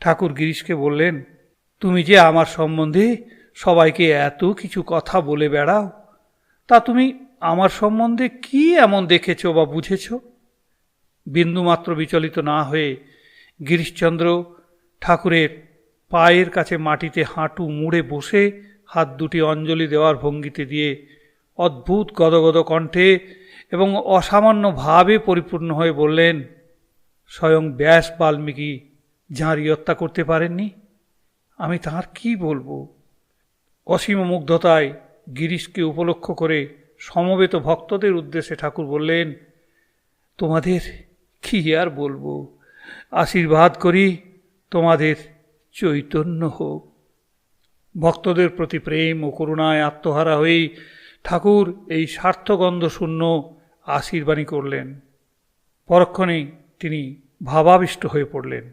ঠাকুর গিরিশকে বললেন, তুমি যে আমার সম্বন্ধে সবাইকে এত কিছু কথা বলে বেড়াও, তা তুমি আমার সম্বন্ধে কি এমন দেখেছ বা বুঝেছ? বিন্দুমাত্র বিচলিত না হয়ে গিরিশচন্দ্র ঠাকুরের পায়ের কাছে মাটিতে হাঁটু মুড়ে বসে হাত দুটি অঞ্জলি দেওয়ার ভঙ্গিতে দিয়ে অদ্ভুত গদগদ কণ্ঠে এবং অসামান্য ভাবে পরিপূর্ণ হয়ে বললেন, স্বয়ং ব্যাস বাল্মীকি যাঁর হত্যা করতে পারেননি, আমি তাঁর কি বলবো? অসীম মুগ্ধতায় গিরিশকে উপলক্ষ করে সমবেত ভক্তদের উদ্দেশ্যে ঠাকুর বললেন, তোমাদের কি আর বলবো, আশীর্বাদ করি তোমাদের চৈতন্য হোক। ভক্তদের প্রতি প্রেম ও করুণায় আত্মহারা হয়েই ঠাকুর এই স্বার্থগন্ধ শূন্য আশীর্বাণী করলেন। পরক্ষণেই তিনি ভাবাবিষ্ট হয়ে পড়লেন।